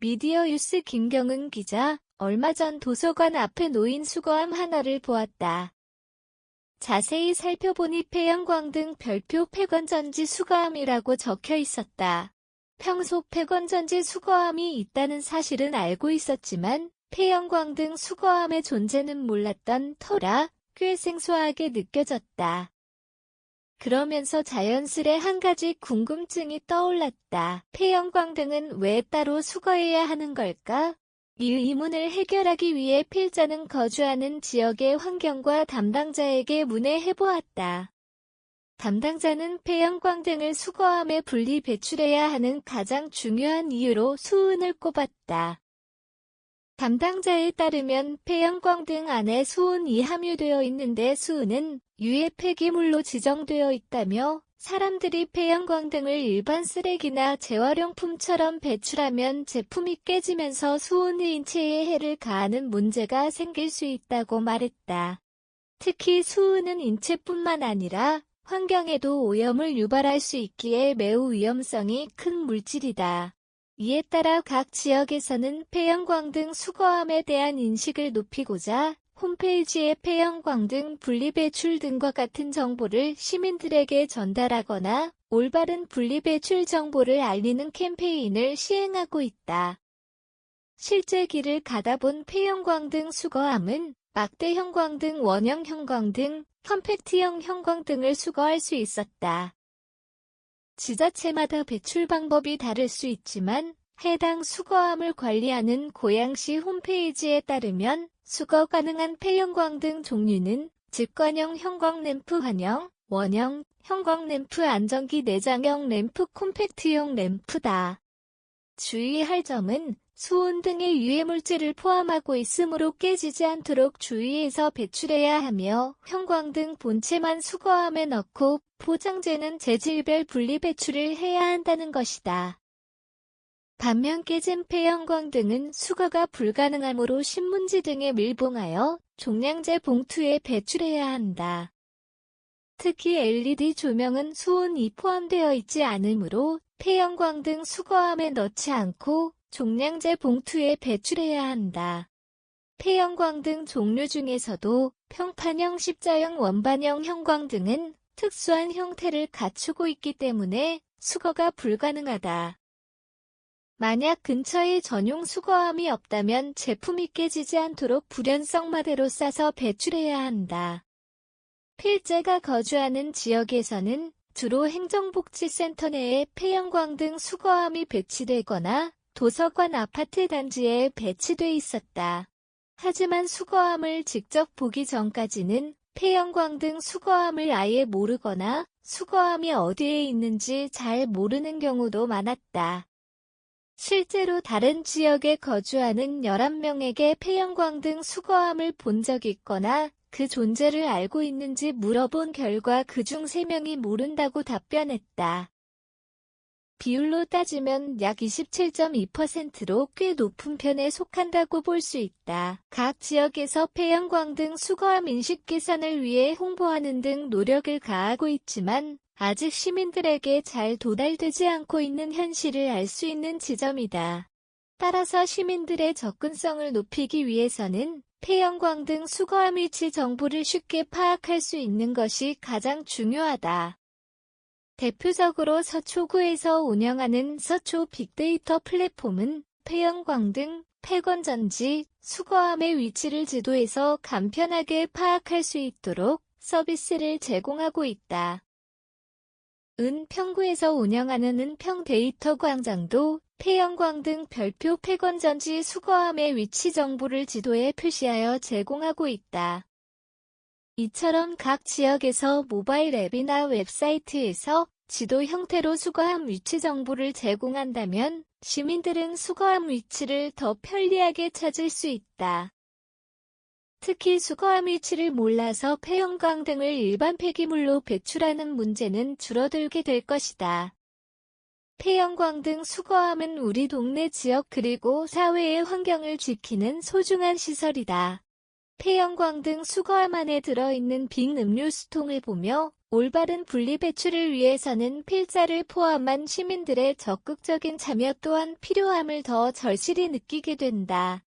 미디어유스 김경은 기자, 얼마 전 도서관 앞에 놓인 수거함 하나를 보았다. 자세히 살펴보니 폐영광 등 별표 폐건전지 수거함이라고 적혀 있었다. 평소 폐건전지 수거함이 있다는 사실은 알고 있었지만 폐영광 등 수거함의 존재는 몰랐던 터라 꽤 생소하게 느껴졌다. 그러면서 자연스레 한 가지 궁금증이 떠올랐다. 폐영광 등은 왜 따로 수거해야 하는 걸까? 이 의문을 해결하기 위해 필자는 거주하는 지역의 환경과 담당자에게 문의해보았다. 담당자는 폐영광 등을 수거함에 분리 배출해야 하는 가장 중요한 이유로 수은을 꼽았다. 담당자에 따르면 폐영광 등 안에 수은이 함유되어 있는데 수은은 유해 폐기물로 지정되어 있다며 사람들이 폐영광 등을 일반 쓰레기나 재활용품처럼 배출하면 제품이 깨지면서 수은이 인체에 해를 가하는 문제가 생길 수 있다고 말했다. 특히 수은은 인체뿐만 아니라 환경에도 오염을 유발할 수 있기에 매우 위험성이 큰 물질이다. 이에 따라 각 지역에서는 폐영광 등 수거함에 대한 인식을 높이고자 홈페이지에 폐영광 등 분리배출 등과 같은 정보를 시민들에게 전달하거나 올바른 분리배출 정보를 알리는 캠페인을 시행하고 있다. 실제 길을 가다본 폐영광 등 수거함은 막대 형광 등 원형 형광 등 컴팩트형 형광 등을 수거할 수 있었다. 지자체마다 배출 방법이 다를 수 있지만 해당 수거함을 관리하는 고양시 홈페이지에 따르면 수거 가능한 폐영광 등 종류는 직관형 형광 램프 환형, 원형, 형광 램프 안전기 내장형 램프 콤팩트형 램프다. 주의할 점은 수은 등의 유해물질을 포함하고 있으므로 깨지지 않도록 주의해서 배출해야 하며 형광 등 본체만 수거함에 넣고 포장재는 재질별 분리 배출을 해야 한다는 것이다. 반면 깨진 폐영광 등은 수거가 불가능하므로 신문지 등에 밀봉하여 종량제 봉투에 배출해야 한다. 특히 LED 조명은 수은이 포함되어 있지 않으므로 폐영광 등 수거함에 넣지 않고 종량제 봉투에 배출해야 한다. 폐영광 등 종류 중에서도 평판형, 십자형, 원반형 형광 등은 특수한 형태를 갖추고 있기 때문에 수거가 불가능하다. 만약 근처에 전용 수거함이 없다면 제품이 깨지지 않도록 불연성 마대로 싸서 배출해야 한다. 필자가 거주하는 지역에서는 주로 행정복지센터 내에 폐영광 등 수거함이 배치되거나 도서관 아파트 단지에 배치돼 있었다. 하지만 수거함을 직접 보기 전까지는 폐영광 등 수거함을 아예 모르거나 수거함이 어디에 있는지 잘 모르는 경우도 많았다. 실제로 다른 지역에 거주하는 11명에게 폐영광 등 수거함을 본 적이 있거나 그 존재를 알고 있는지 물어본 결과 그중 3명이 모른다고 답변했다. 비율로 따지면 약 27.2%로 꽤 높은 편에 속한다고 볼 수 있다. 각 지역에서 폐영광 등 수거함 인식 개선을 위해 홍보하는 등 노력을 가하고 있지만 아직 시민들에게 잘 도달되지 않고 있는 현실을 알 수 있는 지점이다. 따라서 시민들의 접근성을 높이기 위해서는 폐영광 등 수거함 위치 정보를 쉽게 파악할 수 있는 것이 가장 중요하다. 대표적으로 서초구에서 운영하는 서초 빅데이터 플랫폼은 폐영광 등 폐건전지, 수거함의 위치를 지도에서 간편하게 파악할 수 있도록 서비스를 제공하고 있다. 은평구에서 운영하는 은평데이터 광장도 폐영광 등 별표 폐건전지 수거함의 위치 정보를 지도에 표시하여 제공하고 있다. 이처럼 각 지역에서 모바일 앱이나 웹사이트에서 지도 형태로 수거함 위치 정보를 제공한다면 시민들은 수거함 위치를 더 편리하게 찾을 수 있다. 특히 수거함 위치를 몰라서 폐영광 등을 일반 폐기물로 배출하는 문제는 줄어들게 될 것이다. 폐영광 등 수거함은 우리 동네 지역 그리고 사회의 환경을 지키는 소중한 시설이다. 폐영광 등 수거함 안에 들어있는 빈 음료수통을 보며 올바른 분리배출을 위해서는 필자를 포함한 시민들의 적극적인 참여 또한 필요함을 더 절실히 느끼게 된다.